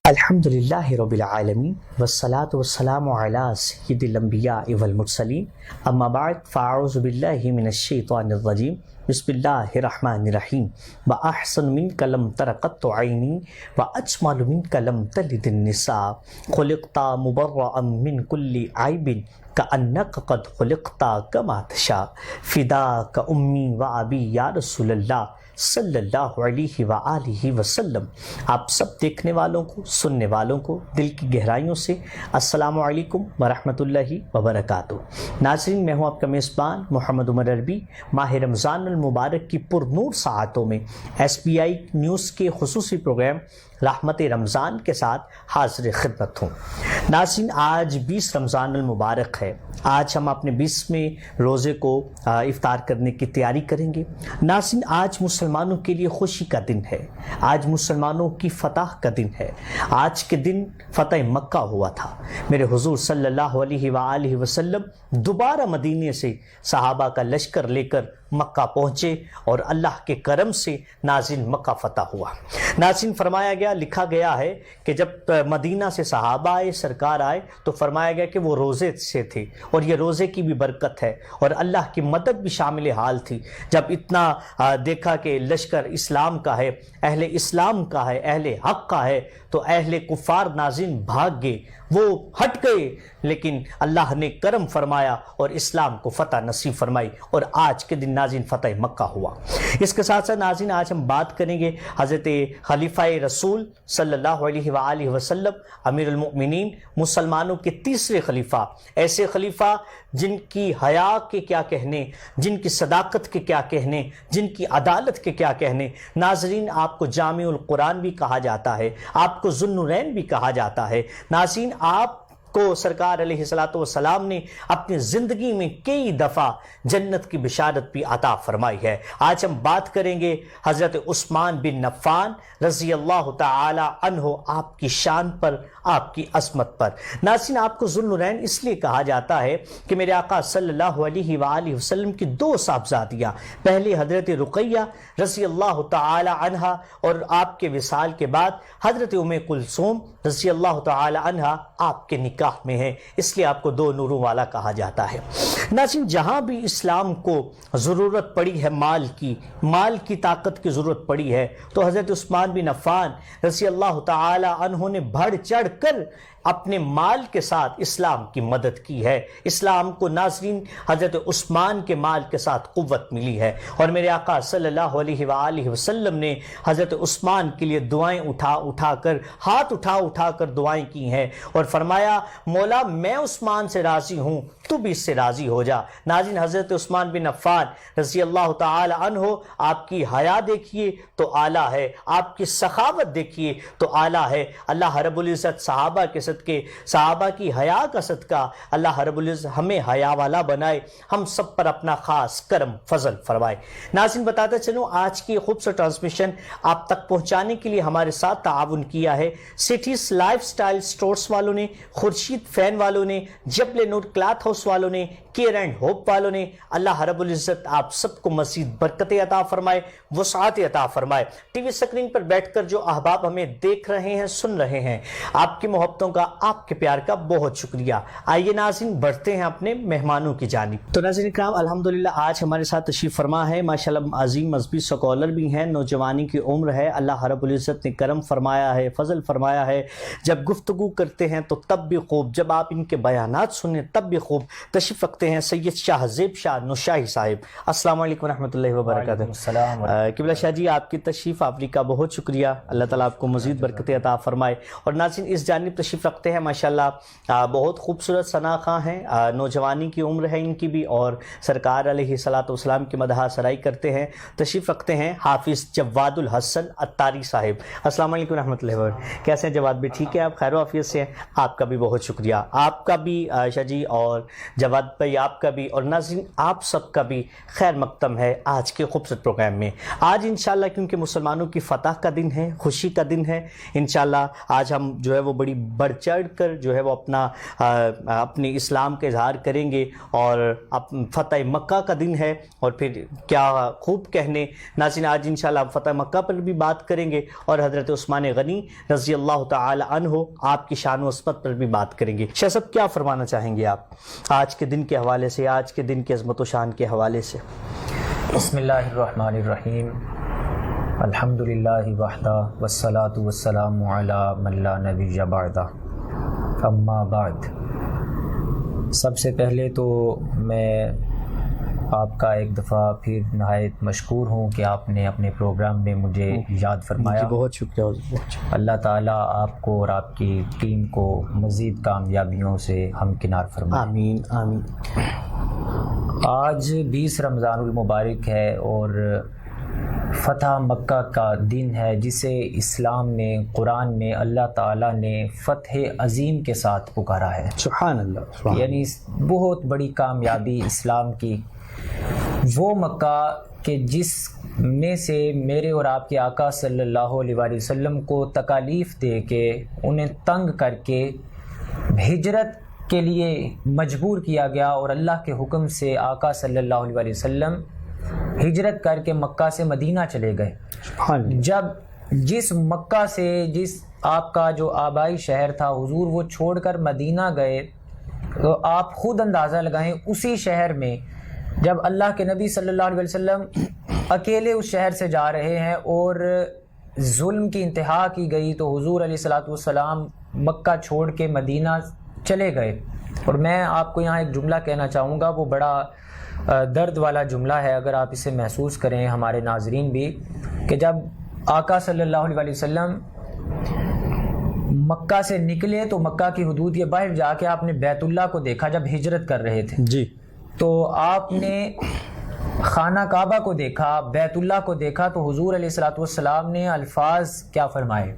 الحمدللہ رب العالمین والصلاة والسلام علی سید الانبیاء والمرسلین اما بعد فاعوذ باللہ من الشیطان الرجیم بسم اللہ الرحمن الرحیم وَأَحْسَنُ مِنْكَ لَمْ تَرَ قَطُّ عَيْنِي وَأَجْمَلُ مِنْكَ لَمْ تَلِدِ النِّسَاءُ خُلِقْتَ مُبَرَّأً مِنْ كُلِّ عَيْبٍ كَأَنَّكَ قَدْ خُلِقْتَ كَمَا تَشَاءُ فِدَاكَ أُمِّي وَأَبِي یا رسول اللہ صلی اللہ علیہ وآلہ وسلم۔ آپ سب دیکھنے والوں کو، سننے والوں کو دل کی گہرائیوں سے السلام علیکم ورحمۃ اللہ وبرکاتہ۔ ناظرین، میں ہوں آپ کا میزبان محمد عمر عربی۔ ماہ رمضان المبارک کی پر نور ساعتوں میں ایس بی آئی نیوز کے خصوصی پروگرام رحمت رمضان کے ساتھ حاضر خدمت ہوں۔ ناظرین، آج 20 رمضان المبارک ہے۔ آج ہم اپنے 20ویں روزے کو افطار کرنے کی تیاری کریں گے۔ ناظرین، آج مسلمانوں کے لیے خوشی کا دن ہے۔ آج مسلمانوں کی فتح کا دن ہے۔ آج کے دن فتح مکہ ہوا تھا۔ میرے حضور صلی اللہ علیہ وآلہ وسلم دوبارہ مدینے سے صحابہ کا لشکر لے کر مکہ پہنچے اور اللہ کے کرم سے ناظرین مکہ فتح ہوا۔ ناظرین، فرمایا گیا، لکھا گیا ہے کہ جب مدینہ سے صحابہ آئے، سرکار آئے، تو فرمایا گیا کہ وہ روزے سے تھے، اور یہ روزے کی بھی برکت ہے اور اللہ کی مدد بھی شامل حال تھی۔ جب اتنا دیکھا کہ لشکر اسلام کا ہے، اہل اسلام کا ہے، اہل حق کا ہے، تو اہل کفار ناظرین بھاگ گئے، وہ ہٹ گئے، لیکن اللہ نے کرم فرمایا اور اسلام کو فتح نصیب فرمائی، اور آج کے دن ناظرین فتح مکہ ہوا۔ اس کے ساتھ ساتھ ناظرین، آج ہم بات کریں گے حضرت خلیفہ رسول صلی اللہ علیہ وآلہ وسلم، امیر المؤمنین، مسلمانوں کے تیسرے خلیفہ، ایسے خلیفہ جن کی حیا کے کیا کہنے، جن کی صداقت کے کیا کہنے، جن کی عدالت کے کیا کہنے۔ ناظرین، آپ کو جامع القرآن بھی کہا جاتا ہے، آپ کو ذو النورین بھی کہا جاتا ہے۔ ناظرین، آپ کو سرکار علیہ السلام نے اپنی زندگی میں کئی دفعہ جنت کی بشارت بھی عطا فرمائی ہے۔ آج ہم بات کریں گے حضرت عثمان بن عفان رضی اللہ تعالی عنہ، آپ کی شان پر، آپ کی عظمت پر۔ ناظرین، آپ کو ذو النورین اس لیے کہا جاتا ہے کہ میرے آقا صلی اللہ علیہ وآلہ وسلم کی دو صاحبزادیاں، پہلے حضرت رقیہ رضی اللہ تعالی عنہا، اور آپ کے وصال کے بعد حضرت ام کلثوم رضی اللہ تعالی عنہا آپ کے نکاح میں ہے، اس لیے آپ کو دو نوروں والا کہا جاتا ہے۔ ناظرین، جہاں بھی اسلام کو ضرورت پڑی ہے مال کی طاقت کی ضرورت پڑی ہے، تو حضرت عثمان بن عفان رضی اللہ تعالی عنہ نے بڑھ چڑھ کر اپنے مال کے ساتھ اسلام کی مدد کی ہے۔ اسلام کو ناظرین حضرت عثمان کے مال کے ساتھ قوت ملی ہے، اور میرے آقا صلی اللہ علیہ وآلہ وسلم نے حضرت عثمان کے لیے دعائیں ہاتھ اٹھا کر دعائیں کی ہیں، اور فرمایا، مولا میں عثمان سے راضی ہوں، تو بھی اس سے راضی ہو جا۔ ناظرین، حضرت عثمان بن عفان رضی اللہ تعالی عنہ، آپ کی حیا دیکھیے تو اعلیٰ ہے، آپ کی سخاوت دیکھیے تو اعلیٰ ہے۔ اللہ رب العزت صحابہ کے صدقے، صحابہ کی حیا کا صدقہ، اللہ رب العزت ہمیں حیا والا بنائے، ہم سب پر اپنا خاص کرم فضل فرمائے۔ ناظرین، بتاتا چلوں، آج کی خوبصورت ٹرانسمیشن آپ تک پہنچانے کے لیے ہمارے ساتھ تعاون کیا ہے سٹیز لائف سٹائل سٹورز والوں نے، خورشید فین والوں نے، جبل نور کلاتھ ہاؤس والوں نے، کیئر اینڈ ہوپ والوں نے۔ اللہ رب العزت آپ سب کو مزید برکت عطا فرمائے، وسعت عطا فرمائے۔ ٹی وی سکرین پر بیٹھ کر جو احباب ہمیں دیکھ رہے ہیں، سن رہے ہیں، آپ کی محبتوں کا، آپ کے پیار کا بہت شکریہ۔ آئیے ناظرین، بڑھتے ہیں اپنے مہمانوں کی جانب۔ تو ناظرین کرام، الحمدللہ آج ہمارے ساتھ تشریف فرما ہے ماشاءاللہ عظیم مذہبی سکولر بھی ہیں، نوجوانی کی عمر ہے، اللہ رب العزت نے کرم فرمایا ہے، فضل فرمایا ہے۔ جب گفتگو کرتے ہیں تو تب بھی خوب، جب آپ ان کے بیانات سنیں تب بھی خوب۔ تشریف رکھتے ہیں سید شاہ زیب شاہ نوشاہی صاحب۔ السلام علیکم ورحمۃ اللہ وبرکاتہ۔ قبلہ شاہ جی، آپ کی تشریف آوری کا بہت شکریہ، اللہ تعالیٰ آپ کو مزید برکت عطا فرمائے۔ اور ناظرین، اس جانب تشریف رکھتے ہیں ماشاءاللہ بہت خوبصورت ثنا خواں ہیں، نوجوانی کی عمر ہے ان کی بھی، اور سرکار علیہ السلام کی مدح سرائی کرتے ہیں۔ تشریف رکھتے ہیں حافظ جواد الحسن عطاری صاحب۔ السلام علیکم ورحمۃ اللہ وبرکاتہ۔ کیسے ہیں جواد بھی؟ ٹھیک ہے، آپ خیر و عافیت سے ہیں؟ آپ کا بھی بہت شکریہ، آپ کا بھی شاہ جی، اور جواد بھائی آپ کا بھی، اور ناظرین آپ سب کا بھی خیر مقدم ہے آج کے خوبصورت پروگرام میں۔ آج انشاءاللہ کیونکہ مسلمانوں کی فتح کا دن ہے، خوشی کا دن ہے، انشاءاللہ آج ہم جو ہے وہ بڑی بڑھ چڑھ کر جو ہے وہ اپنی اسلام کا اظہار کریں گے، اور فتح مکہ کا دن ہے، اور پھر کیا خوب کہنے۔ ناظرین آج انشاءاللہ آپ فتح مکہ پر بھی بات کریں گے، اور حضرت عثمان غنی رضی اللہ تعالی عنہ آپ کی شان و عظمت پر بھی بات کریں گے۔ شیخ صاحب کیا فرمانا چاہیں گے آپ آج کے دن کے حوالے سے، آج کے دن کی عظمت و شان کے حوالے سے؟ بسم اللہ الرحمن الرحیم، الحمدللہ وحدہ والصلاة والسلام علی من لا نبی بعدہ، اما بعد۔ سب سے پہلے تو میں آپ کا ایک دفعہ پھر نہایت مشکور ہوں کہ آپ نے اپنے پروگرام میں مجھے یاد فرمایا۔ بہت شکریہ۔ اللہ تعالیٰ آپ کو اور آپ کی ٹیم کو مزید کامیابیوں سے ہمکنار فرمائے۔ آمین آمین۔ آج 20 رمضان المبارک ہے اور فتح مکہ کا دن ہے، جسے اسلام میں، قرآن میں اللہ تعالیٰ نے فتح عظیم کے ساتھ پکارا ہے۔ سبحان اللہ۔ یعنی بہت بڑی کامیابی اسلام کی، وہ مکہ کہ جس میں سے میرے اور آپ کے آقا صلی اللہ علیہ وآلہ وسلم کو تکالیف دے کے، انہیں تنگ کر کے ہجرت کے لیے مجبور کیا گیا، اور اللہ کے حکم سے آقا صلی اللہ علیہ وآلہ وسلم ہجرت کر کے مکہ سے مدینہ چلے گئے۔ جب جس مکہ سے، جس آپ کا جو آبائی شہر تھا حضور، وہ چھوڑ کر مدینہ گئے، تو آپ خود اندازہ لگائیں اسی شہر میں جب اللہ کے نبی صلی اللہ علیہ وسلم اکیلے اس شہر سے جا رہے ہیں اور ظلم کی انتہا کی گئی، تو حضور علیہ الصلوۃ والسلام مکہ چھوڑ کے مدینہ چلے گئے۔ اور میں آپ کو یہاں ایک جملہ کہنا چاہوں گا، وہ بڑا درد والا جملہ ہے، اگر آپ اسے محسوس کریں ہمارے ناظرین بھی، کہ جب آقا صلی اللہ علیہ وسلم مکہ سے نکلے تو مکہ کی حدود کے باہر جا کے آپ نے بیت اللہ کو دیکھا جب ہجرت کر رہے تھے جی، تو آپ نے خانہ کعبہ کو دیکھا، بیت اللہ کو دیکھا، تو حضور علیہ الصلوۃ والسلام نے الفاظ کیا فرمائے؟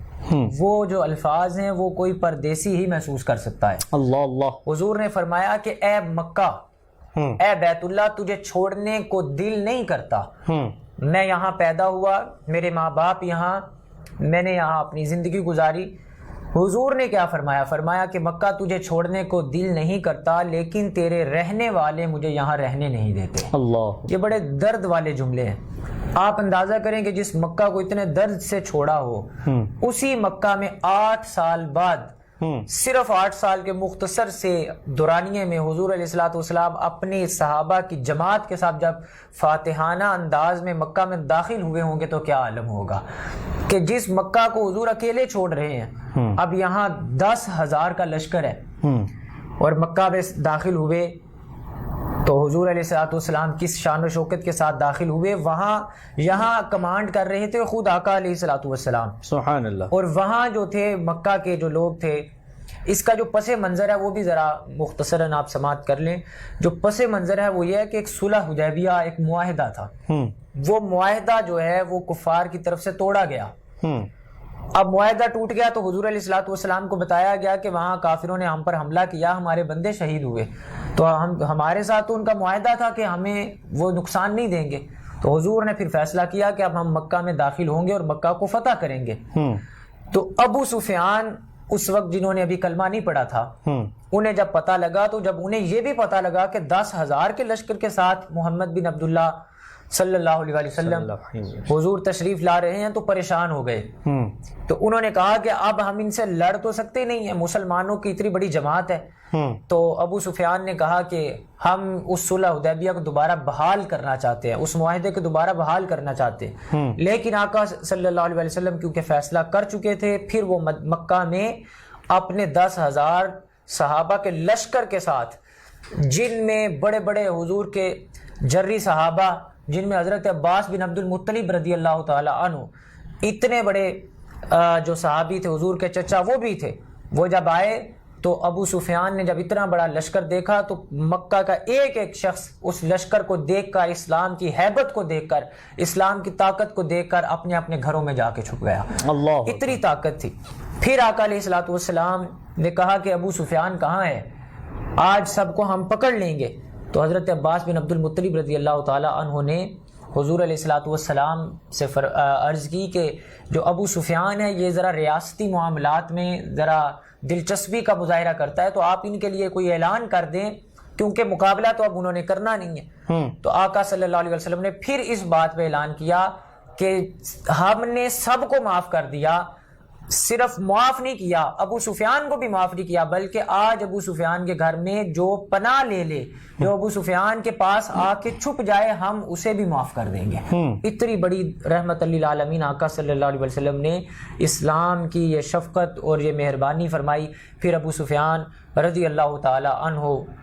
وہ جو الفاظ ہیں وہ کوئی پردیسی ہی محسوس کر سکتا ہے۔ اللہ اللہ۔ حضور نے فرمایا کہ اے مکہ، اے بیت اللہ، تجھے چھوڑنے کو دل نہیں کرتا۔ میں یہاں پیدا ہوا، میرے ماں باپ یہاں، میں نے یہاں اپنی زندگی گزاری۔ حضور نے کیا فرمایا؟ فرمایا کہ مکہ تجھے چھوڑنے کو دل نہیں کرتا، لیکن تیرے رہنے والے مجھے یہاں رہنے نہیں دیتے۔ اللہ۔ یہ بڑے درد والے جملے ہیں۔ آپ اندازہ کریں کہ جس مکہ کو اتنے درد سے چھوڑا ہو، اسی مکہ میں 8 سال بعد، صرف 8 سال کے مختصر سے دورانیے میں حضور علیہ الصلوۃ والسلام اپنی صحابہ کی جماعت کے ساتھ جب فاتحانہ انداز میں مکہ میں داخل ہوئے ہوں گے تو کیا عالم ہوگا کہ جس مکہ کو حضور اکیلے چھوڑ رہے ہیں، اب یہاں 10,000 کا لشکر ہے، اور مکہ میں داخل ہوئے تو حضور علیہ الصلوۃ والسلام کس شان و شوکت کے ساتھ داخل ہوئے۔ وہاں یہاں کمانڈ کر رہے تھے خود آقا علیہ الصلوۃ والسلام، سبحان اللہ۔ اور وہاں جو تھے مکہ کے جو لوگ تھے، اس کا جو پس منظر ہے وہ بھی ذرا مختصراً آپ سماعت کر لیں۔ جو پس منظر ہے وہ یہ ہے کہ ایک صلح حدیبیہ، ایک معاہدہ تھا، وہ معاہدہ جو ہے وہ کفار کی طرف سے توڑا گیا۔ اب معاہدہ ٹوٹ گیا تو حضور علیہ الصلوۃ والسلام کو بتایا گیا کہ وہاں کافروں نے ہم پر حملہ کیا، ہمارے بندے شہید ہوئے، تو ہمارے ساتھ تو ان کا معاہدہ تھا کہ ہمیں وہ نقصان نہیں دیں گے۔ تو حضور نے پھر فیصلہ کیا کہ اب ہم مکہ میں داخل ہوں گے اور مکہ کو فتح کریں گے۔ تو ابو سفیان اس وقت جنہوں نے ابھی کلمہ نہیں پڑھا تھا، انہیں جب پتہ لگا، تو جب انہیں یہ بھی پتہ لگا کہ 10,000 کے لشکر کے ساتھ محمد بن عبداللہ صلی اللہ علیہ وسلم حضور تشریف لا رہے ہیں، تو پریشان ہو گئے۔ تو انہوں نے کہا کہ اب ہم ان سے لڑ تو سکتے نہیں ہیں، مسلمانوں کی اتنی بڑی جماعت ہے۔ تو ابو سفیان نے کہا کہ ہم اس صلح حدیبیہ کو دوبارہ بحال کرنا چاہتے ہیں، اس معاہدے کو دوبارہ بحال کرنا چاہتے ہیں، لیکن آقا صلی اللہ علیہ وسلم کیونکہ فیصلہ کر چکے تھے، پھر وہ مکہ میں اپنے 10,000 صحابہ کے لشکر کے ساتھ، جن میں بڑے بڑے حضور کے جری صحابہ، جن میں حضرت عباس بن عبد المطلب رضی اللہ تعالی عنہ، اتنے بڑے جو صحابی تھے، حضور کے چچا وہ بھی تھے، وہ جب آئے تو ابو سفیان نے جب اتنا بڑا لشکر دیکھا تو مکہ کا ایک ایک شخص اس لشکر کو دیکھ کر، اسلام کی ہیبت کو دیکھ کر، اسلام کی طاقت کو دیکھ کر اپنے اپنے گھروں میں جا کے چھپ گیا۔ اللہ، اتنی طاقت تھی۔ پھر آقا علیہ الصلوۃ والسلام نے کہا کہ ابو سفیان کہاں ہے؟ آج سب کو ہم پکڑ لیں گے۔ تو حضرت عباس بن عبد المطلب رضی اللہ تعالی عنہ نے حضور علیہ الصلوۃ والسلام سے عرض کی کہ جو ابو سفیان ہے یہ ذرا ریاستی معاملات میں ذرا دلچسپی کا مظاہرہ کرتا ہے، تو آپ ان کے لیے کوئی اعلان کر دیں، کیونکہ مقابلہ تو اب انہوں نے کرنا نہیں ہے۔ تو آقا صلی اللہ علیہ وسلم نے پھر اس بات پہ اعلان کیا کہ ہم نے سب کو معاف کر دیا، صرف معاف نہیں کیا، ابو سفیان کو بھی معاف نہیں کیا، بلکہ آج ابو سفیان کے گھر میں جو پناہ لے لے، جو ابو سفیان کے پاس آ کے چھپ جائے، ہم اسے بھی معاف کر دیں گے۔ اتنی بڑی رحمت للعالمین آقا صلی اللہ علیہ وسلم نے اسلام کی یہ شفقت اور یہ مہربانی فرمائی۔ پھر ابو سفیان رضی اللہ تعالی عنہ،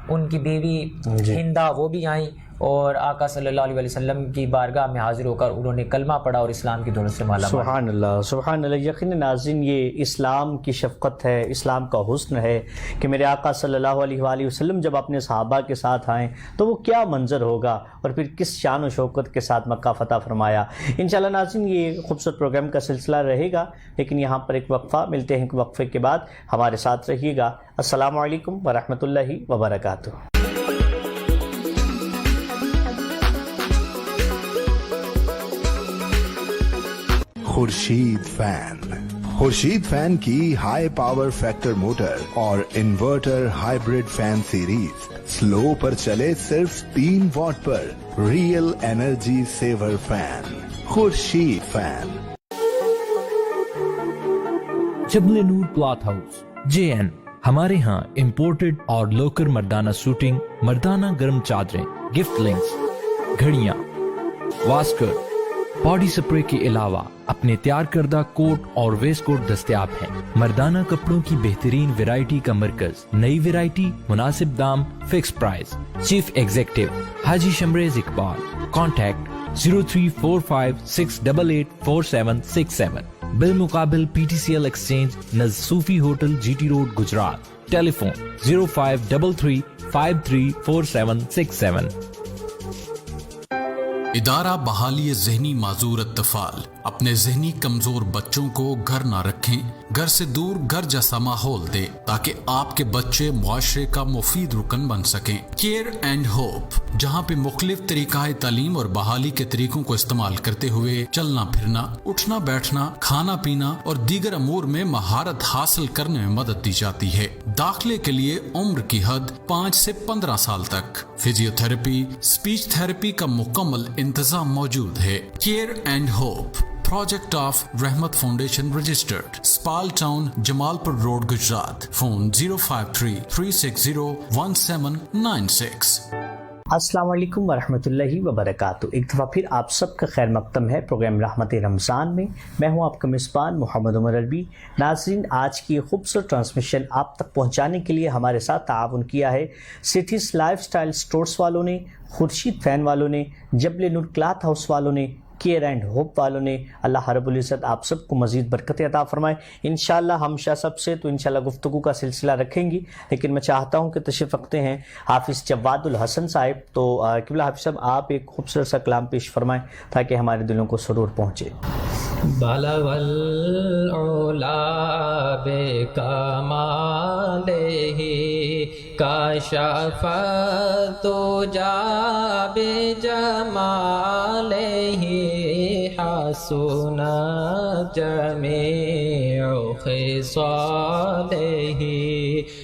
ان کی بیوی ہندہ، وہ بھی آئیں اور آقا صلی اللہ علیہ وسلم کی بارگاہ میں حاضر ہو کر انہوں نے کلمہ پڑھا اور اسلام کی دولت سے مالا مال۔ سبحان اللہ، سبحان اللہ۔ یقین ناظرین، یہ اسلام کی شفقت ہے، اسلام کا حسن ہے کہ میرے آقا صلی اللہ علیہ وآلہ وسلم جب اپنے صحابہ کے ساتھ آئیں تو وہ کیا منظر ہوگا، اور پھر کس شان و شوکت کے ساتھ مکہ فتح فرمایا۔ انشاءاللہ ناظرین یہ خوبصورت پروگرام کا سلسلہ رہے گا، لیکن یہاں پر ایک وقفہ، ملتے ہیں ایک وقفے کے بعد، ہمارے ساتھ رہیے گا۔ السلام علیکم ورحمۃ اللہ وبرکاتہ۔ خورشید فین کی ہائی پاور فیکٹر موٹر اور inverter hybrid fan series slow پر چلے صرف 3 واٹ پر، real energy saver fan, Khurshid fan. Jabal Noor cloth house JN، ہمارے ہاں امپورٹڈ اور لوکل مردانہ سوٹنگ، مردانہ گرم چادریں، گفٹ لنکس، گھڑیاں، واسکر، باڈی سپرے کے علاوہ اپنے تیار کردہ کوٹ اور ویسٹ کوٹ دستیاب ہیں۔ مردانہ کپڑوں کی بہترین ویرائٹی کا مرکز، نئی ویرائٹی، مناسب دام، فکس پرائز۔ چیف ایگزیکٹو حاجی شمریز اقبال، کانٹیکٹ 034568846767، بالمقابل PTCL ایکسچینج، نزد صوفی ہوٹل، GT روڈ، گجرات۔ ٹیلی فون 0533534767۔ ادارہ بحالی ذہنی معذور اطفال اپنے ذہنی کمزور بچوں کو گھر نہ رکھیں، گھر سے دور گھر جیسا ماحول دیں تاکہ آپ کے بچے معاشرے کا مفید رکن بن سکیں۔ کیئر اینڈ ہوپ، جہاں پہ مختلف طریقہ تعلیم اور بحالی کے طریقوں کو استعمال کرتے ہوئے چلنا پھرنا، اٹھنا بیٹھنا، کھانا پینا اور دیگر امور میں مہارت حاصل کرنے میں مدد دی جاتی ہے۔ داخلے کے لیے عمر کی حد 5 سے 15 سال تک۔ فزیو تھراپی، اسپیچ تھراپی کا مکمل انتظام موجود ہے۔ Care and hope, project of رحمت فاؤنڈیشن رجسٹرڈ، اسپال ٹاؤن، جمال پور روڈ، گجرات۔ فون 053-360-1796۔ السلام علیکم ورحمۃ اللہ وبرکاتہ۔ ایک دفعہ پھر آپ سب کا خیر مقدم ہے پروگرام رحمت رمضان میں۔ میں ہوں آپ کا میزبان محمد عمر عربی۔ ناظرین، آج کی خوبصورت ٹرانسمیشن آپ تک پہنچانے کے لیے ہمارے ساتھ تعاون کیا ہے سٹیز لائف سٹائل سٹورز والوں نے، خورشید فین والوں نے، جبل نور کلاتھ ہاؤس والوں نے، کیئر اینڈ ہوپ والوں نے۔ اللہ رب العزت آپ سب کو مزید برکت عطا فرمائے۔ انشاءاللہ ہم شاہ سب سے تو انشاءاللہ گفتگو کا سلسلہ رکھیں گی، لیکن میں چاہتا ہوں کہ تشریف رکھتے ہیں حافظ جواد الحسن صاحب۔ تو قبلہ حافظ صاحب، آپ ایک خوبصورت سا کلام پیش فرمائیں تاکہ ہمارے دلوں کو سرور پہنچے۔ بالا والعلا بکمالہ کاشف الدجی بجمالہ حسنت جمیع خصالہ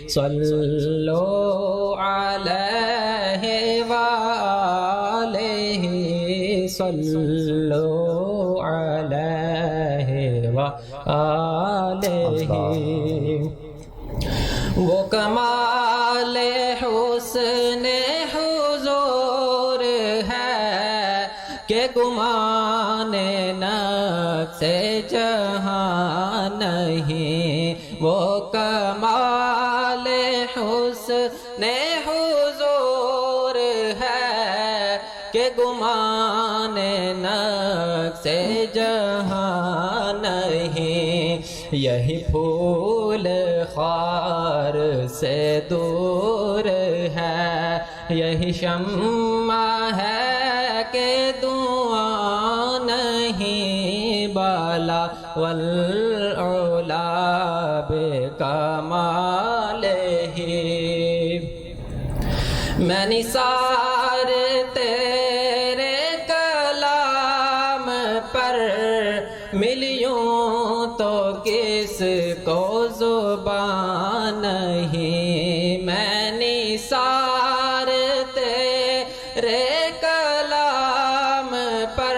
صلوا علیہ وآلہ صلوا علیہ وآلہ۔ وہ کمال حسن حضور ہے کہ گمان نفس جہاں نہیں، وہ کمال حسن حضور ہے کہ گمان نفس جہاں نہیں۔ یہی پھول خار سے دور ہے، یہی شمع ہے کہ دعا نہیں، بالا والعلا بکمالہ۔ میں نثار تیرے کلام پر ملیوں تو کس کو زبان نہیں، میں نثار تیرے کلام پر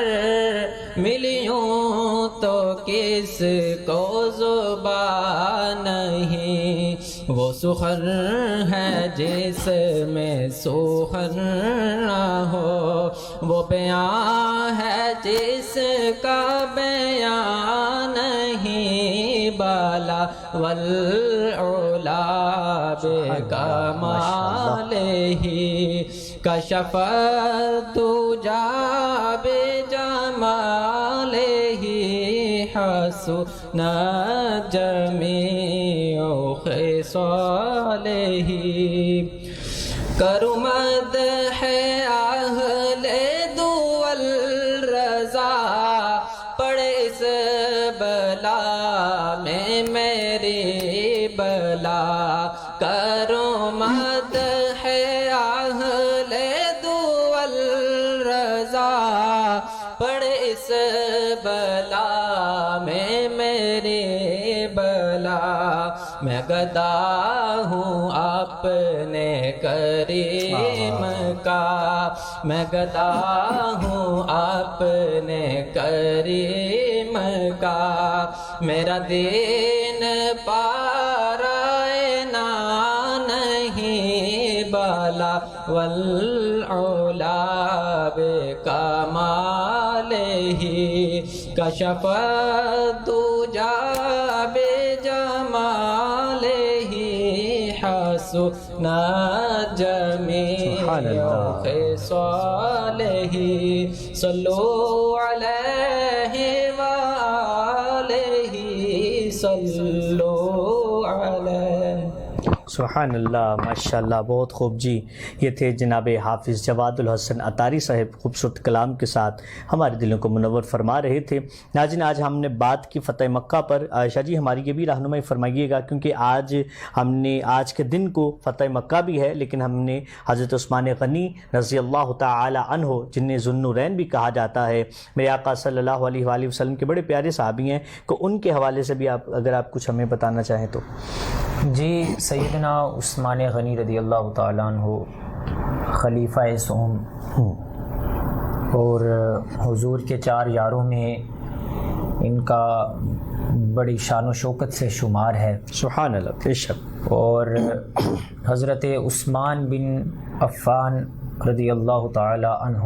ملیوں تو کس کو زبان نہیں، وہ سخن ہے جس میں سخن نہ ہو، وہ بیان ہے جس کا بیان نہیں، بالا والعلا بکمالہ کشف الدجی بجمالہ حسن جمیع خصالہ، کرو مدح اہل دول رضا، پڑے اس بلا میں میری بلا، کرو مدح اہل دول رضا، پڑے اس بلا میں میری بلا، میں گدا ہوں اپنے کریم کا، میں گدا ہوں اپنے کریم کا، میرا دین پارائنا نہیں، بالا والعلا بکمالہ کشف الدجی بجمالہ حسن جمیع خصالہ، صلو علیہ وآلہ صلو علیہ۔ سبحان اللہ، ماشاءاللہ، بہت خوب جی۔ یہ تھے جناب حافظ جواد الحسن عطاری صاحب، خوبصورت کلام کے ساتھ ہمارے دلوں کو منور فرما رہے تھے۔ ناظرین، آج ہم نے بات کی فتح مکہ پر۔ عائشہ جی ہماری یہ بھی رہنمائی فرمائیے گا، کیونکہ ہم نے آج کے دن کو فتح مکہ بھی ہے، لیکن ہم نے حضرت عثمان غنی رضی اللہ تعالی عنہ، جنہیں ذو النورین بھی کہا جاتا ہے، میرے آقا صلی اللہ علیہ وآلہ وسلم کے بڑے پیارے صحابی ہیں، کہ ان کے حوالے سے بھی اگر آپ کچھ ہمیں بتانا چاہیں تو۔ جی، سیدنا عثمان غنی رضی اللہ تعالیٰ عنہ خلیفہ سوم اور حضور کے 4 یاروں میں ان کا بڑی شان و شوکت سے شمار ہے۔ سبحان اللہ، بے شک۔ اور حضرت عثمان بن عفان رضی اللہ تعالیٰ عنہ،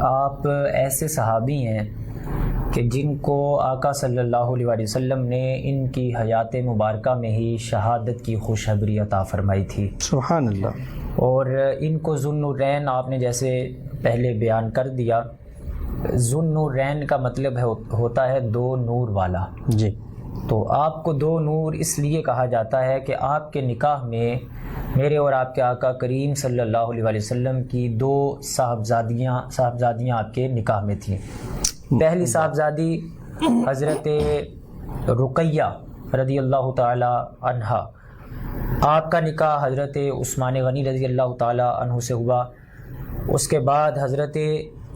آپ ایسے صحابی ہیں کہ جن کو آقا صلی اللہ علیہ وآلہ وسلم نے ان کی حیات مبارکہ میں ہی شہادت کی خوشخبری عطا فرمائی تھی۔ سبحان اللہ۔ اور ان کو ذو النورین آپ نے جیسے پہلے بیان کر دیا، ذو النورین کا مطلب ہوتا ہے 2 نور والا۔ جی، تو آپ کو 2 نور اس لیے کہا جاتا ہے کہ آپ کے نکاح میں میرے اور آپ کے آقا کریم صلی اللہ علیہ وآلہ وسلم کی 2 صاحبزادیاں آپ کے نکاح میں تھیں۔ پہلی صاحبزادی حضرت رقیہ رضی اللہ تعالی عنہا، آپ کا نکاح حضرت عثمان غنی رضی اللہ تعالی عنہ سے ہوا۔ اس کے بعد حضرت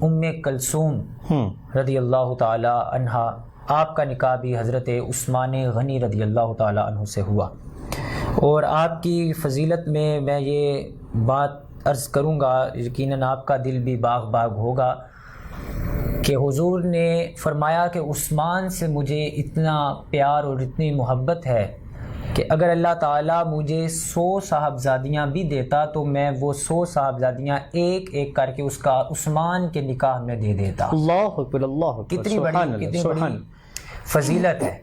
ام کلثوم رضی اللہ تعالی عنہا، آپ کا نکاح بھی حضرت عثمان غنی رضی اللہ تعالی عنہ سے ہوا۔ اور آپ کی فضیلت میں یہ بات عرض کروں گا، یقیناً آپ کا دل بھی باغ باغ ہوگا، کہ حضور نے فرمایا کہ عثمان سے مجھے اتنا پیار اور اتنی محبت ہے کہ اگر اللہ تعالیٰ مجھے 100 صاحبزادیاں بھی دیتا تو میں وہ 100 صاحبزادیاں ایک ایک کر کے اس کا عثمان کے نکاح میں دے دیتا۔ اللہ اکبر، اللہ اکبر، کتنی بڑی فضیلت ہے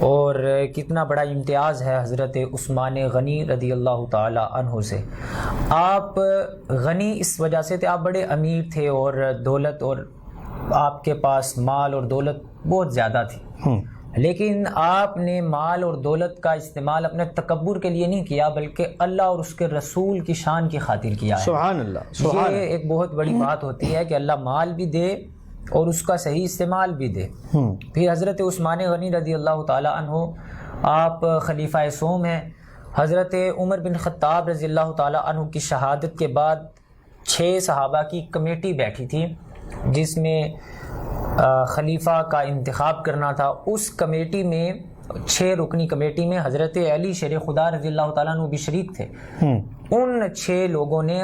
اور کتنا بڑا امتیاز ہے حضرت عثمان غنی رضی اللہ تعالی عنہ سے۔ آپ غنی اس وجہ سے تھے، آپ بڑے امیر تھے اور دولت اور آپ کے پاس مال اور دولت بہت زیادہ تھی، لیکن آپ نے مال اور دولت کا استعمال اپنے تکبر کے لیے نہیں کیا، بلکہ اللہ اور اس کے رسول کی شان کی خاطر کیا ہے۔ سبحان اللہ۔ یہ ایک بہت بڑی بات ہوتی ہے کہ اللہ مال بھی دے اور اس کا صحیح استعمال بھی دے۔ پھر حضرت عثمان غنی رضی اللہ تعالی عنہ، آپ خلیفہ سوم ہیں۔ حضرت عمر بن خطاب رضی اللہ تعالی عنہ کی شہادت کے بعد 6 صحابہ کی کمیٹی بیٹھی تھی، جس میں خلیفہ کا انتخاب کرنا تھا، اس کمیٹی میں 6 رکنی کمیٹی میں حضرت علی شیر خدا رضی اللہ تعالیٰ عنہ بھی شریک تھے۔ ان 6 لوگوں نے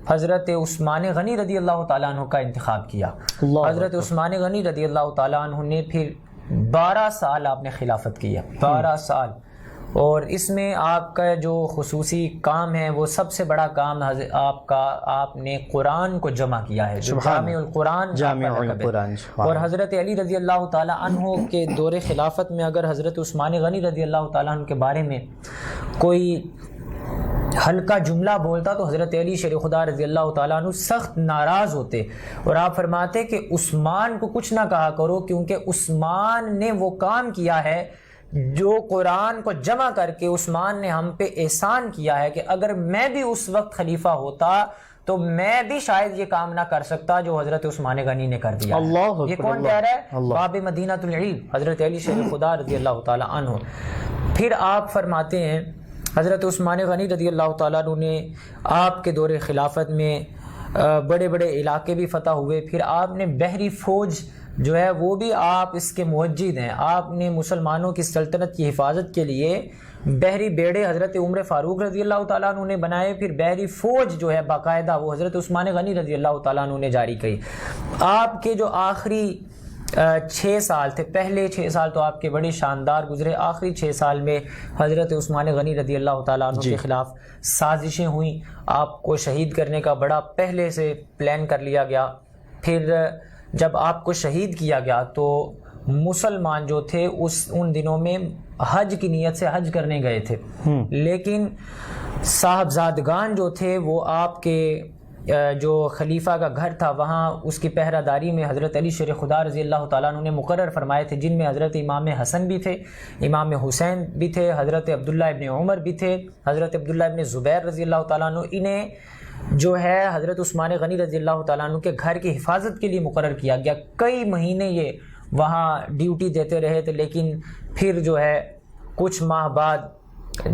حضرت عثمان غنی رضی اللہ تعالیٰ عنہ کا انتخاب کیا۔ حضرت عثمان غنی رضی اللہ تعالیٰ عنہ نے پھر 12 سال آپ نے خلافت کیا، 12 سال، اور اس میں آپ کا جو خصوصی کام ہے وہ سب سے بڑا کام آپ نے قرآن کو جمع کیا ہے، جامع القرآن، جامع القرآن۔ اور حضرت علی رضی اللہ تعالیٰ عنہ کے دور خلافت میں اگر حضرت عثمان غنی رضی اللہ تعالیٰ عنہ کے بارے میں کوئی ہلکا جملہ بولتا تو حضرت علی شیر خدا رضی اللہ تعالیٰ عنہ سخت ناراض ہوتے، اور آپ فرماتے کہ عثمان کو کچھ نہ کہا کرو، کیونکہ عثمان نے وہ کام کیا ہے جو قرآن کو جمع کر کے عثمان نے ہم پہ احسان کیا ہے، کہ اگر میں بھی اس وقت خلیفہ ہوتا تو میں بھی شاید یہ کام نہ کر سکتا جو حضرت عثمان غنی نے کر دیا۔ یہ کون کہہ رہا ہے؟ باب مدینہ العلم، حضرت علی شیر خدا رضی اللہ تعالیٰ عنہ۔ پھر آپ فرماتے ہیں حضرت عثمان غنی رضی اللہ تعالیٰ عنہ نے آپ کے دور خلافت میں بڑے بڑے علاقے بھی فتح ہوئے۔ پھر آپ نے بحری فوج جو ہے وہ بھی آپ اس کے موجد ہیں، آپ نے مسلمانوں کی سلطنت کی حفاظت کے لیے بحری بیڑے حضرت عمر فاروق رضی اللہ تعالیٰ عنہ نے بنائے، پھر بحری فوج جو ہے باقاعدہ وہ حضرت عثمان غنی رضی اللہ تعالیٰ عنہ نے جاری کی۔ آپ کے جو آخری 6 سال تھے، پہلے 6 سال تو آپ کے بڑے شاندار گزرے، آخری 6 سال میں حضرت عثمان غنی رضی اللہ تعالیٰ عنہ کے خلاف سازشیں ہوئیں، آپ کو شہید کرنے کا بڑا پہلے سے پلان کر لیا گیا۔ پھر جب آپ کو شہید کیا گیا تو مسلمان جو تھے ان دنوں میں حج کی نیت سے حج کرنے گئے تھے، لیکن صاحبزادگان جو تھے وہ آپ کے جو خلیفہ کا گھر تھا وہاں اس کی پہرہ داری میں حضرت علی شیر خدا رضی اللہ تعالیٰ عنہ نے مقرر فرمائے تھے، جن میں حضرت امام حسن بھی تھے، امام حسین بھی تھے، حضرت عبداللہ ابن عمر بھی تھے، حضرت عبداللہ ابن زبیر رضی اللہ تعالیٰ عنہ۔ انہیں جو ہے حضرت عثمان غنی رضی اللہ تعالیٰ عنہ کے گھر کی حفاظت کے لیے مقرر کیا گیا۔ کئی مہینے یہ وہاں ڈیوٹی دیتے رہے تھے، لیکن پھر جو ہے کچھ ماہ بعد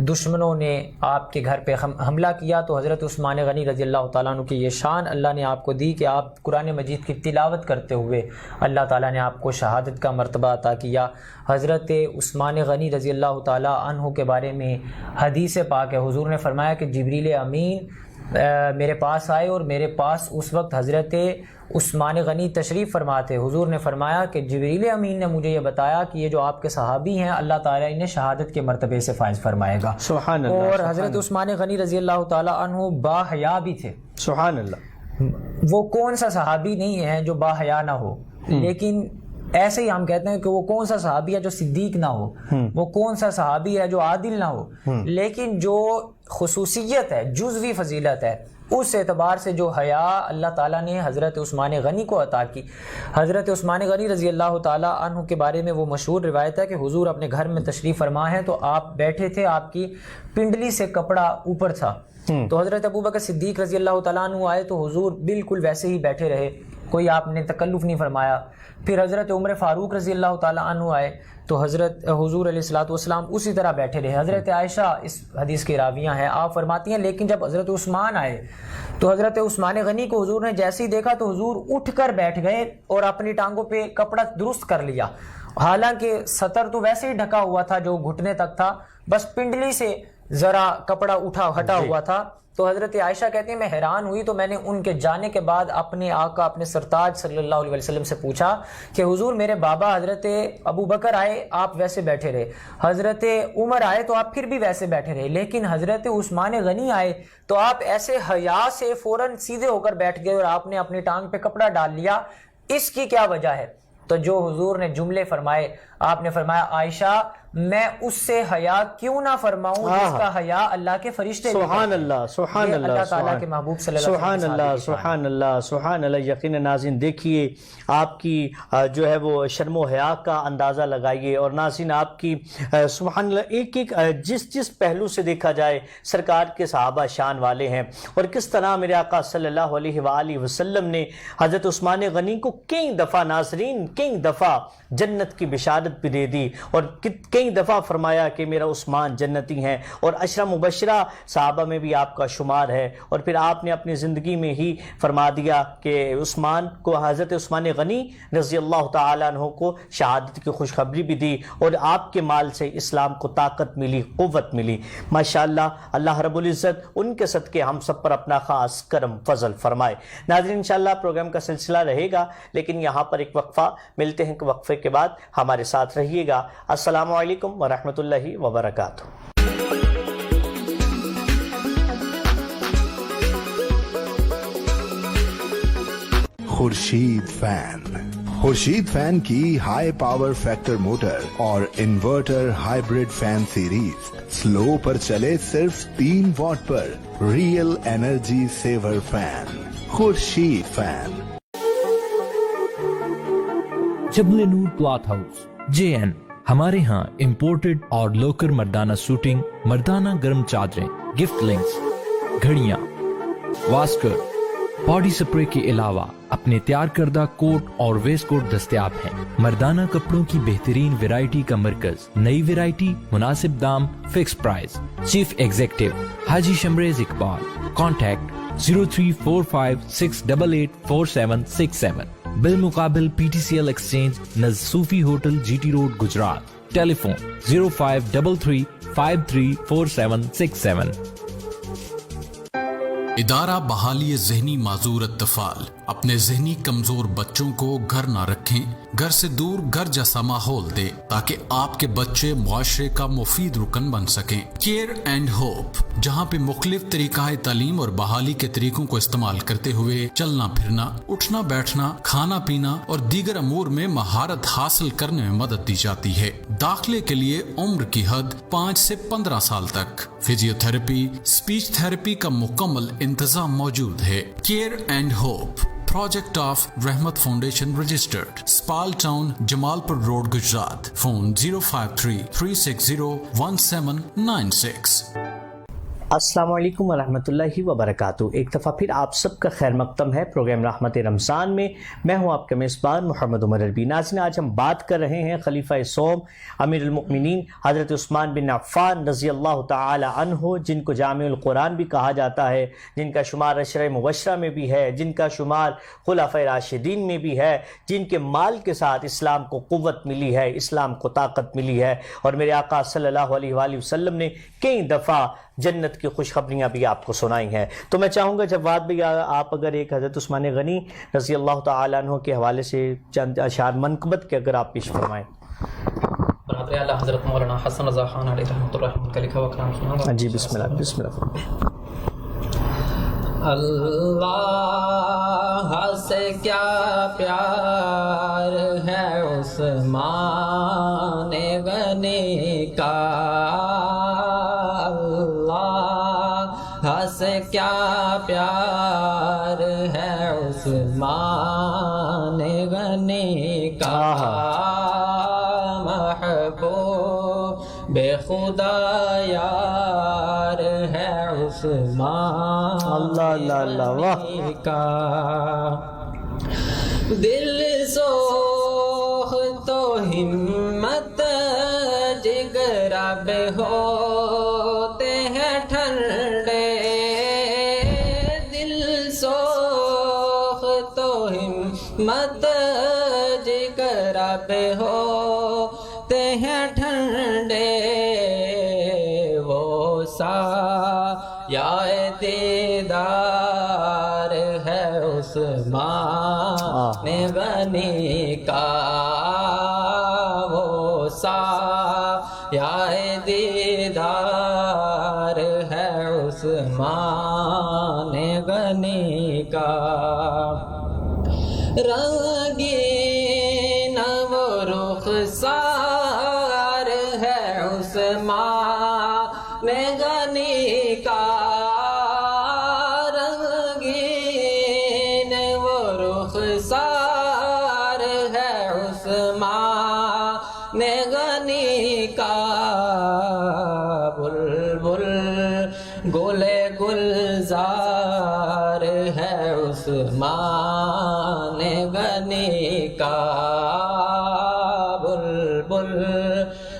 دشمنوں نے آپ کے گھر پہ حملہ کیا، تو حضرت عثمان غنی رضی اللہ تعالیٰ عنہ کی یہ شان اللہ نے آپ کو دی کہ آپ قرآن مجید کی تلاوت کرتے ہوئے اللہ تعالیٰ نے آپ کو شہادت کا مرتبہ عطا کیا۔ حضرت عثمان غنی رضی اللہ تعالیٰ عنہ کے بارے میں حدیث پاک ہے، حضور نے فرمایا کہ جبریل امین میرے پاس آئے اور میرے پاس اس وقت حضرت عثمان غنی تشریف فرما تھے۔ حضور نے فرمایا کہ جبریل امین نے مجھے یہ بتایا کہ یہ جو آپ کے صحابی ہیں اللہ تعالیٰ انہیں شہادت کے مرتبے سے فائز فرمائے گا۔ سبحان اللہ۔ اور حضرت عثمان غنی رضی اللہ تعالیٰ عنہ با حیا بھی تھے۔ سبحان اللہ۔ وہ کون سا صحابی نہیں ہے جو با حیا نہ ہو، لیکن ایسے ہی ہم کہتے ہیں کہ وہ کون سا صحابی ہے جو صدیق نہ ہو، وہ کون سا صحابی ہے جو عادل نہ ہو، لیکن جو خصوصیت ہے، جزوی فضیلت ہے، اس اعتبار سے جو حیا اللہ تعالیٰ نے حضرت عثمان غنی کو عطا کی۔ حضرت عثمان غنی رضی اللہ تعالیٰ عنہ کے بارے میں وہ مشہور روایت ہے کہ حضور اپنے گھر میں تشریف فرما ہے تو آپ بیٹھے تھے، آپ کی پنڈلی سے کپڑا اوپر تھا، تو حضرت ابوبکر صدیق رضی اللہ تعالیٰ عنہ آئے تو حضور بالکل ویسے ہی بیٹھے رہے، کوئی آپ نے تکلف نہیں فرمایا۔ پھر حضرت عمر فاروق رضی اللہ تعالیٰ عنہ آئے تو حضرت حضور علیہ الصلوۃ والسلام اسی طرح بیٹھے رہے۔ حضرت عائشہ اس حدیث کی راویہ ہیں، آپ فرماتی ہیں لیکن جب حضرت عثمان آئے تو حضرت عثمان غنی کو حضور نے جیسے ہی دیکھا تو حضور اٹھ کر بیٹھ گئے اور اپنی ٹانگوں پہ کپڑا درست کر لیا، حالانکہ سطر تو ویسے ہی ڈھکا ہوا تھا جو گھٹنے تک تھا، بس پنڈلی سے ذرا کپڑا ہٹا ہوا تھا۔ تو حضرت عائشہ کہتی ہیں میں حیران ہوئی تو میں نے ان کے جانے کے بعد اپنے آقا اپنے سرتاج صلی اللہ علیہ وسلم سے پوچھا کہ حضور میرے بابا حضرت ابو بکر آئے آپ ویسے بیٹھے رہے، حضرت عمر آئے تو آپ پھر بھی ویسے بیٹھے رہے، لیکن حضرت عثمان غنی آئے تو آپ ایسے حیا سے فوراً سیدھے ہو کر بیٹھ گئے اور آپ نے اپنی ٹانگ پہ کپڑا ڈال لیا، اس کی کیا وجہ ہے؟ تو جو حضور نے جملے فرمائے، آپ نے فرمایا عائشہ میں اس سے حیا کیوں نہ فرماؤں جس کا حیا اللہ کے فرشتے سبحان اللہ، سبحان اللہ، اللہ تعالیٰ کے محبوب صلی اللہ سبحان اللہ، سبحان اللہ، سبحان اللہ۔ یقین ناظرین دیکھیے آپ کی جو ہے وہ شرم و حیا کا اندازہ لگائیے، اور ناظرین آپ کی سبحان اللہ ایک ایک جس پہلو سے دیکھا جائے سرکار کے صحابہ شان والے ہیں، اور کس طرح میرے آقا صلی اللہ علیہ وآلہ وسلم نے حضرت عثمان غنی کو کئی دفعہ ناظرین کئی دفعہ جنت کی بشارت بھی دے دی، اور کئی کئی دفعہ فرمایا کہ میرا عثمان جنتی ہیں، اور عشرہ مبشرہ صحابہ میں بھی آپ کا شمار ہے، اور پھر آپ نے اپنی زندگی میں ہی فرما دیا کہ عثمان کو، حضرت عثمان غنی رضی اللہ تعالیٰ عنہ کو شہادت کی خوشخبری بھی دی، اور آپ کے مال سے اسلام کو طاقت ملی، قوت ملی۔ ماشاءاللہ، اللہ رب العزت ان کے صدقے ہم سب پر اپنا خاص کرم فضل فرمائے۔ ناظرین، انشاءاللہ پروگرام کا سلسلہ رہے گا، لیکن یہاں پر ایک وقفہ، ملتے ہیں کہ وقفے کے بعد ہمارے ساتھ رہیے گا۔ السلام علیکم ورحمۃ اللہ وبرکاتہ۔ خورشید فین کی ہائی پاور فیکٹر موٹر اور inverter hybrid fan series slow پر چلے صرف 3 واٹ پر، real energy saver fan, Khurshid fan. Jabal Noor cloth house JN، ہمارے ہاں امپورٹڈ اور لوکل مردانہ سوٹنگ، مردانہ گرم چادریں، گفٹ لنکس، گھڑیاں، واسکر، باڈی سپرے کے علاوہ اپنے تیار کردہ کوٹ اور ویسٹ کوٹ دستیاب ہیں۔ مردانہ کپڑوں کی بہترین ویرائٹی کا مرکز، نئی ویرائٹی، مناسب دام، فکس پرائز۔ چیف ایگزیکٹو حاجی شمریز اقبال۔ کانٹیکٹ 034568846767۔ بالمقابل PTCL ایکسچینج، نزد صوفی ہوٹل، GT روڈ، گجرات۔ ٹیلی فون 0533534767۔ ادارہ بحالی ذہنی معذور اطفال اپنے ذہنی کمزور بچوں کو گھر نہ رکھیں، گھر سے دور گھر جیسا ماحول دے تاکہ آپ کے بچے معاشرے کا مفید رکن بن سکیں۔ کیئر اینڈ ہوپ، جہاں پہ مختلف طریقہ تعلیم اور بحالی کے طریقوں کو استعمال کرتے ہوئے چلنا پھرنا، اٹھنا بیٹھنا، کھانا پینا اور دیگر امور میں مہارت حاصل کرنے میں مدد دی جاتی ہے۔ داخلے کے لیے عمر کی حد 5 سے 15 سال تک۔ فزیو تھراپی، اسپیچ تھراپی کا مکمل انتظام موجود ہے۔ Care and hope, project of رحمت فاؤنڈیشن رجسٹرڈ، اسپال ٹاؤن، جمال پور روڈ، گجرات۔ فون 053-360-1796۔ السلام علیکم ورحمۃ اللہ وبرکاتہ۔ ایک دفعہ پھر آپ سب کا خیر مقدم ہے پروگرام رحمت رمضان میں۔ میں ہوں آپ کا میزبان محمد عمر عربی۔ ناظرین، آج ہم بات کر رہے ہیں خلیفہ سوم امیر المؤمنین حضرت عثمان بن عفان رضی اللہ تعالی عنہ، جن کو جامع القرآن بھی کہا جاتا ہے، جن کا شمار عشرہ مبشرہ میں بھی ہے، جن کا شمار خلفائے راشدین میں بھی ہے، جن کے مال کے ساتھ اسلام کو قوت ملی ہے، اسلام کو طاقت ملی ہے، اور میرے آقا صلی اللہ علیہ وآلہ وسلم نے کئی دفعہ جنت کی خوشخبریاں بھی آپ کو سنائی ہیں۔ تو میں چاہوں گا جواد بھائی، آپ اگر ایک حضرت عثمان غنی رضی اللہ تعالیٰ عنہ کے حوالے سے چند اشعار منقبت کے اگر آپ پیش فرمائیں۔ برادر اعلیٰ حضرت مولانا حسن رضا خان علیہ رحمۃ الرحمۃ کا لکھا ہوا کلام سناؤں گا۔ جی بسم اللہ، بسم اللہ۔ اللہ سے کیا پیار ہے عثمان غنی کا، اللہ سے کیا پیار ہے عثمان غنی کا، محبوب بے خدا یار ہے عثمان اللہ اللہ اللہ، واہ کا، دل سوخت تو ہمت جگر اب ہوتے ہیں ٹھنڈے، دل سوخت تو ہمت جگر اب ہوتے ہیں ٹھنڈے، وہ سایہ دیدار ہے عثمان غنی کا، وہ سایہ دیدار ہے عثمان غنی کا، رنگین وہ رخسار ہے عثمان غنی کا، رنگین وہ رخسار ہے عثمان غنی کا، بلبل گل گلزار ہے عثمان غنی کا، بلبل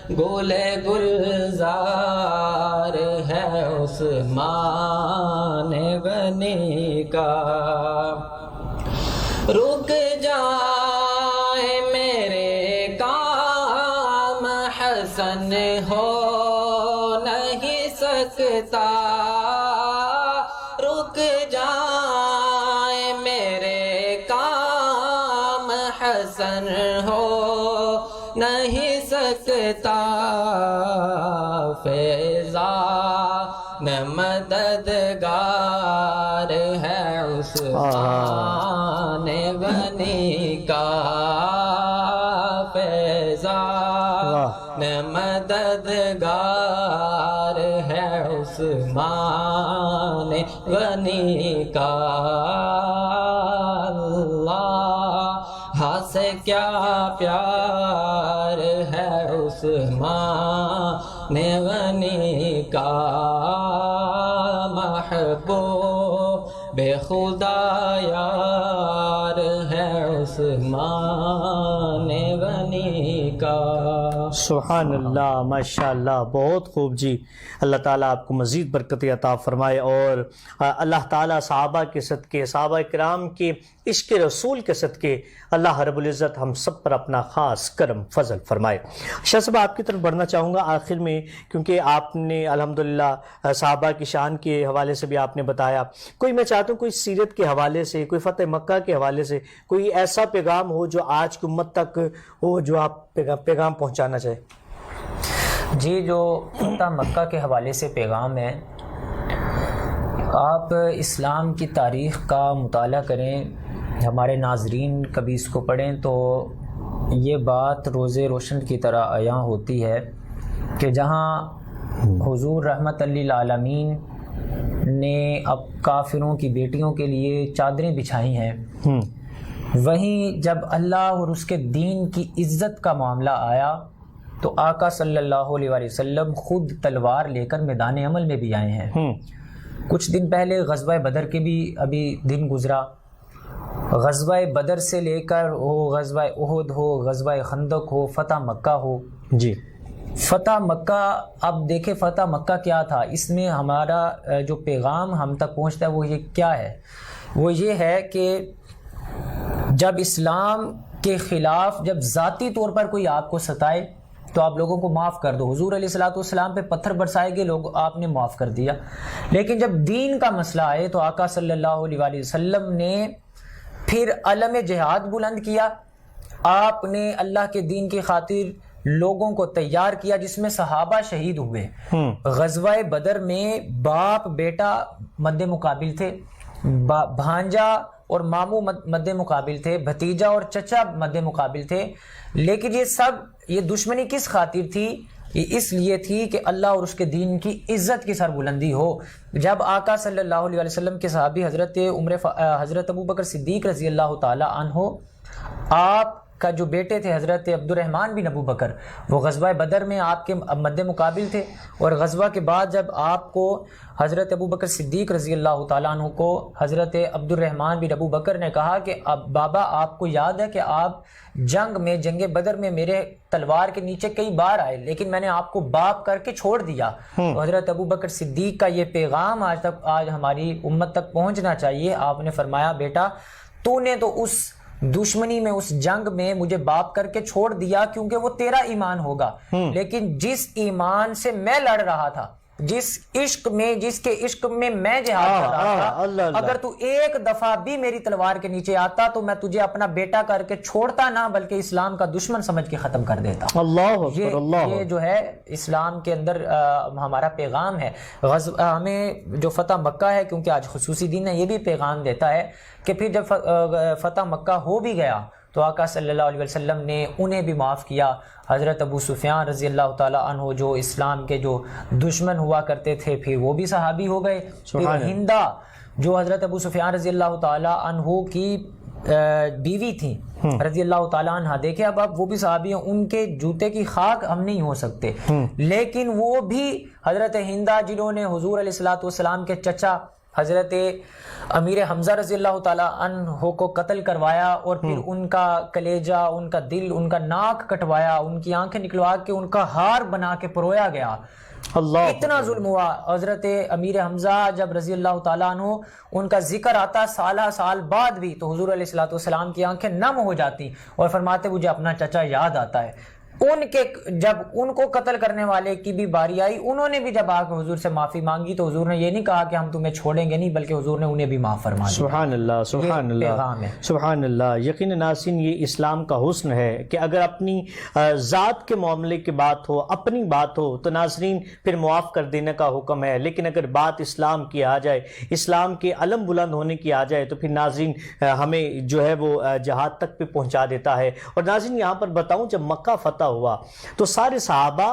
گل گلزار ہے عثمان غنی کا. رک جائے میرے کام حسن ہو نہیں سکتا. رک جائے میرے کام حسن ہو نہیں سکتا. فیضان مددگار ہے عثمان غنی کا. فیضان مددگار ہے عثمان غنی کا. اللہ سے کیا پیار ہے عثمان غنی کا. محبوب بے خدا یار ہے عثمان غنی کا. سبحان اللہ، ماشاء اللہ، بہت خوب جی. اللہ تعالیٰ آپ کو مزید برکت عطا فرمائے، اور اللہ تعالیٰ صحابہ کے صدقے، صحابہ کرام کے عشق رسول کے صدقے اللہ رب العزت ہم سب پر اپنا خاص کرم فضل فرمائے. شاہ صاحب آپ کی طرف بڑھنا چاہوں گا آخر میں، کیونکہ آپ نے الحمدللہ صحابہ کی شان کے حوالے سے بھی آپ نے بتایا. کوئی میں چاہتا ہوں کوئی سیرت کے حوالے سے، کوئی فتح مکہ کے حوالے سے کوئی ایسا پیغام ہو جو آج کی امت تک ہو، جو آپ پیغام پہنچانا چاہیں. جی، جو فتح مکہ کے حوالے سے پیغام ہے، آپ اسلام کی تاریخ کا مطالعہ کریں، ہمارے ناظرین کبھی اس کو پڑھیں تو یہ بات روز روشن کی طرح عیاں ہوتی ہے کہ جہاں حضور رحمت للعالمین نے اب کافروں کی بیٹیوں کے لیے چادریں بچھائی ہیں، وہیں جب اللہ اور اس کے دین کی عزت کا معاملہ آیا تو آقا صلی اللہ علیہ وسلم خود تلوار لے کر میدان عمل میں بھی آئے ہیں. کچھ دن پہلے غزوہ بدر کے بھی ابھی دن گزرا. غزوہ بدر سے لے کر ہو، غزوہ احد ہو، غزوہ خندق ہو، فتح مکہ ہو. جی، فتح مکہ، اب دیکھیں فتح مکہ کیا تھا. اس میں ہمارا جو پیغام ہم تک پہنچتا ہے وہ یہ کیا ہے؟ وہ یہ ہے کہ جب اسلام کے خلاف جب ذاتی طور پر کوئی آپ کو ستائے تو آپ لوگوں کو معاف کر دو. حضور علیہ الصلوۃ والسلام پہ پتھر برسائے گئے، لوگ آپ نے معاف کر دیا. لیکن جب دین کا مسئلہ آئے تو آقا صلی اللہ علیہ وسلم نے پھر علم جہاد بلند کیا. آپ نے اللہ کے دین کی خاطر لوگوں کو تیار کیا، جس میں صحابہ شہید ہوئے. غزوہ بدر میں باپ بیٹا مد مقابل تھے، بھانجا اور ماموں مد مقابل تھے، بھتیجا اور چچا مد مقابل تھے. لیکن یہ دشمنی کس خاطر تھی؟ یہ اس لیے تھی کہ اللہ اور اس کے دین کی عزت کی سربلندی ہو. جب آقا صلی اللہ علیہ وسلم کے صحابی حضرت ابوبکر صدیق رضی اللہ تعالی عنہ، آپ کا جو بیٹے تھے حضرت عبد الرحمن بن ابو بکر، وہ غزوہ بدر میں آپ کے مد مقابل تھے. اور غزوہ کے بعد جب آپ کو حضرت ابو بکر صدیق رضی اللہ تعالیٰ عنہ کو حضرت عبد الرحمن بن ابو بکر نے کہا کہ اب بابا آپ کو یاد ہے کہ آپ جنگ بدر میں میرے تلوار کے نیچے کئی بار آئے، لیکن میں نے آپ کو باپ کر کے چھوڑ دیا. تو حضرت ابو بکر صدیق کا یہ پیغام آج ہماری امت تک پہنچنا چاہیے. آپ نے فرمایا بیٹا تو نے تو اس دشمنی میں، اس جنگ میں مجھے باپ کر کے چھوڑ دیا کیونکہ وہ تیرا ایمان ہوگا، لیکن جس ایمان سے میں لڑ رہا تھا، جس کے عشق میں میں جہاد کر رہا تھا، اگر تو ایک دفعہ بھی میری تلوار کے نیچے آتا تو میں تجھے اپنا بیٹا کر کے چھوڑتا نہ، بلکہ اسلام کا دشمن سمجھ کے ختم کر دیتا. یہ جو ہے اسلام کے اندر ہمارا پیغام ہے. ہمیں جو فتح مکہ ہے، کیونکہ آج خصوصی دن ہے، یہ بھی پیغام دیتا ہے کہ پھر جب فتح مکہ ہو بھی گیا تو آقا صلی اللہ علیہ وسلم نے انہیں بھی معاف کیا. حضرت ابو سفیان رضی اللہ تعالیٰ عنہ جو اسلام کے جو دشمن ہوا کرتے تھے، پھر وہ بھی صحابی ہو گئے. پھر ہندا جو حضرت ابو سفیان رضی اللہ تعالیٰ عنہ کی بیوی تھیں رضی اللہ تعالیٰ عنہ، دیکھیں اب وہ بھی صحابی ہیں، ان کے جوتے کی خاک ہم نہیں ہو سکتے، لیکن وہ بھی حضرت ہندا جنہوں نے حضور علیہ الصلوۃ والسلام کے چچا حضرت امیر حمزہ رضی اللہ تعالیٰ عنہ کو قتل کروایا اور پھر ان کا کلیجہ، ان کا دل، ان کا ناک کٹوایا، ان کی آنکھیں نکلوا کے ان کا ہار بنا کے پرویا گیا. اللہ اتنا ظلم ہوا. حضرت امیر حمزہ جب رضی اللہ تعالیٰ عنہ ان کا ذکر آتا سال بعد بھی تو حضور علیہ السلام کی آنکھیں نم ہو جاتی اور فرماتے مجھے اپنا چچا یاد آتا ہے. جب ان کو قتل کرنے والے کی بھی باری آئی، انہوں نے بھی جب آ کے حضور سے معافی مانگی تو حضور نے یہ نہیں کہا کہ ہم تمہیں چھوڑیں گے نہیں، بلکہ حضور نے انہیں بھی معاف فرما دیا. سبحان اللہ، سبحان اللہ، سبحان اللہ. یقین ناظرین یہ اسلام کا حسن ہے کہ اگر اپنی ذات کے معاملے کی بات ہو، اپنی بات ہو تو ناظرین پھر معاف کر دینے کا حکم ہے، لیکن اگر بات اسلام کی آ جائے، اسلام کے علم بلند ہونے کی آ جائے تو پھر ناظرین ہمیں جو ہے وہ جہاد تک پہ پہنچا دیتا ہے. اور ناظرین یہاں پر بتاؤں جب مکہ فتح ہوا تو سارے صحابہ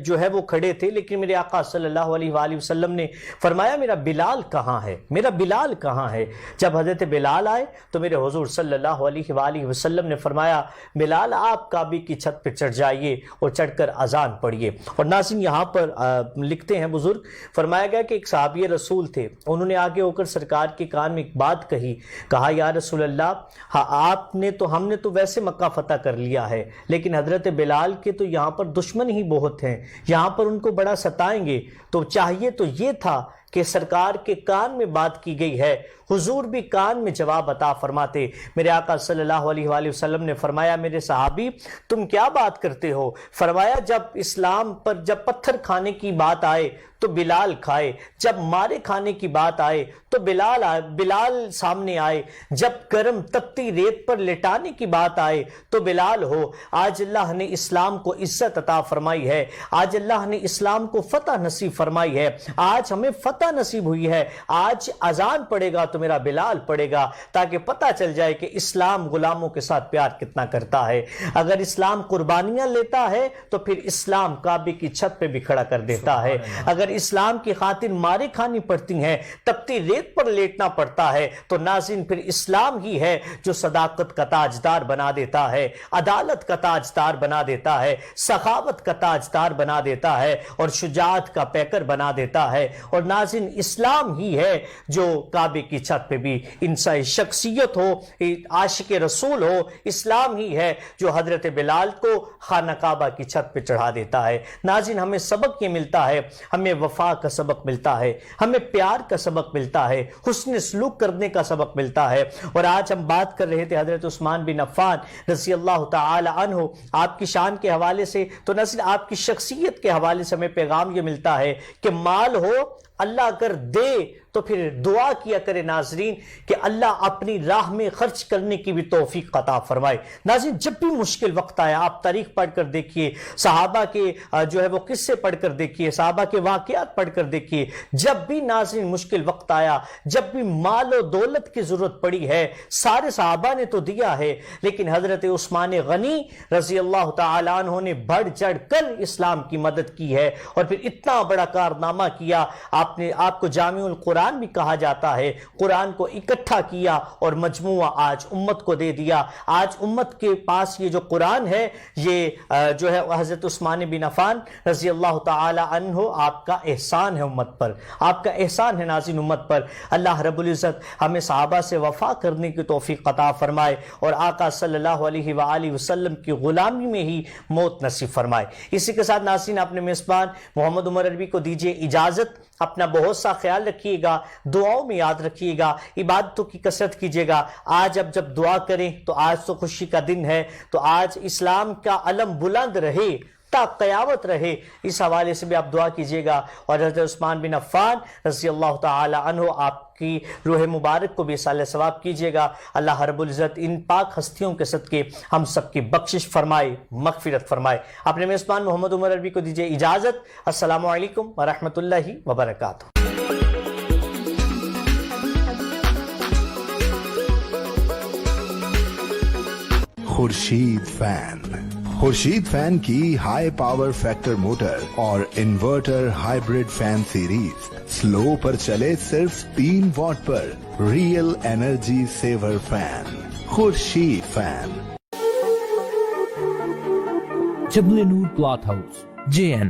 جو ہے وہ کھڑے تھے، لیکن میرے آقا صلی اللہ علیہ وآلہ وسلم نے فرمایا میرا بلال کہاں ہے، میرا بلال کہاں ہے. جب حضرت بلال آئے تو میرے حضور صلی اللہ علیہ وآلہ وسلم نے فرمایا بلال آپ کعبے کی چھت پہ چڑھ جائیے اور چڑھ کر اذان پڑھیے. اور ناظرین یہاں پر لکھتے ہیں بزرگ، فرمایا گیا کہ ایک صحابی رسول تھے، انہوں نے آگے ہو کر سرکار کے کان میں ایک بات کہا یا رسول اللہ ہم نے تو ویسے مکہ فتح کر لیا ہے، لیکن حضرت بلال کے تو یہاں پر دشمن ہی بہت ہیں، یہاں پر ان کو بڑا ستائیں گے، تو چاہیے تو یہ تھا کہ سرکار کے کان میں بات کی گئی ہے، حضور بھی کان میں جواب عطا فرماتے. میرے آقا صلی اللہ علیہ وآلہ وسلم نے فرمایا میرے صحابی تم کیا بات کرتے ہو؟ فرمایا جب اسلام پر جب پتھر کھانے کی بات آئے تو بلال کھائے، جب مارے کھانے کی بات آئے تو بلال سامنے آئے، جب گرم تپتی ریت پر لٹانے کی بات آئے تو بلال ہو. آج اللہ نے اسلام کو عزت عطا فرمائی ہے، آج اللہ نے اسلام کو فتح نصیب فرمائی ہے، آج ہمیں فتح نصیب ہوئی ہے. آج اذان پڑے گا تو میرا بلال پڑے گا تاکہ پتہ چل جائے کہ اسلام غلاموں کے ساتھ پیار کتنا کرتا ہے. اگر اسلام قربانیاں لیتا ہے تو پھر اسلام کعبے کی چھت پہ بھی کھڑا کر دیتا ہے. اگر اسلام کی خاطر مارے کھانی پڑتی ہیں، تپتی ریت پر لیٹنا پڑتا ہے، تو ناظرین پھر اسلام ہی ہے جو صداقت کا تاجدار بنا دیتا ہے، عدالت کا تاجدار بنا دیتا ہے، سخاوت کا تاجدار بنا دیتا ہے اور شجاعت کا پیکر بنا دیتا ہے. اور ناظرین اسلام ہی ہے جو کعبے کی چھت پہ بھی انسان شخصیت ہو، عاشق رسول ہو، اسلام ہی ہے جو حضرت بلال کو خانہ کعبہ کی چھت پہ چڑھا دیتا ہے. ناظرین ہمیں سبق یہ ملتا ہے، ہمیں وفا کا سبق ملتا ہے، ہمیں پیار کا سبق ملتا ہے، حسن سلوک کرنے کا سبق ملتا ہے. اور آج ہم بات کر رہے تھے حضرت عثمان بن عفان رضی اللہ تعالی عنہ، آپ کی شان کے حوالے سے تو نہ صرف آپ کی شخصیت کے حوالے سے ہمیں پیغام یہ ملتا ہے کہ مال ہو اللہ اگر دے تو پھر دعا کیا کرے ناظرین کہ اللہ اپنی راہ میں خرچ کرنے کی بھی توفیق عطا فرمائے. ناظرین جب بھی مشکل وقت آیا آپ تاریخ پڑھ کر دیکھیے، صحابہ کے جو ہے وہ قصے پڑھ کر دیکھیے، صحابہ کے واقعات پڑھ کر دیکھیے، جب بھی ناظرین مشکل وقت آیا، جب بھی مال و دولت کی ضرورت پڑی ہے، سارے صحابہ نے تو دیا ہے، لیکن حضرت عثمان غنی رضی اللہ تعالی عنہ نے بڑھ چڑھ کر اسلام کی مدد کی ہے اور پھر اتنا بڑا کارنامہ کیا. آپ کو جامع القرآن بھی کہا جاتا ہے، قرآن کو اکٹھا کیا اور مجموعہ آج امت کو دے دیا. آج امت کے پاس یہ جو قرآن ہے یہ جو ہے حضرت عثمان بن عفان رضی اللہ تعالی عنہ آپ کا احسان ہے امت پر، آپ کا احسان ہے ناظرین امت پر. اللہ رب العزت ہمیں صحابہ سے وفا کرنے کی توفیق عطا فرمائے اور آقا صلی اللہ علیہ وآلہ وسلم کی غلامی میں ہی موت نصیب فرمائے. اسی کے ساتھ ناظرین اپنے میزبان محمد عمر عربی کو دیجیے اجازت. اپنا بہت سا خیال رکھیے گا، دعاؤں میں یاد رکھیے گا، عبادتوں کی کثرت کیجیے گا. آج جب دعا کریں تو آج تو خوشی کا دن ہے، تو آج اسلام کا علم بلند رہے تا قیامت رہے، اس حوالے سے بھی آپ دعا کیجیے گا. اور حضرت عثمان بن عفان رضی اللہ تعالی عنہ آپ کی روح مبارک کو بھی سال ثواب کیجیے گا. اللہ رب العزت ان پاک ہستیوں کے صدقے ہم سب کی بخشش فرمائے، مغفرت فرمائے. اپنے میزبان محمد عمر عربی کو دیجیے اجازت. السلام علیکم ورحمۃ اللہ وبرکاتہ. خورشید فین کی ہائی پاور فیکٹر موٹر اور inverter hybrid fan series slow پر چلے صرف 3 واٹ پر real energy saver fan. Khurshid fan. Jabal Noor cloth house JN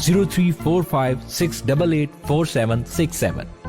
034568846767।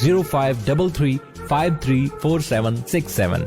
0533534767।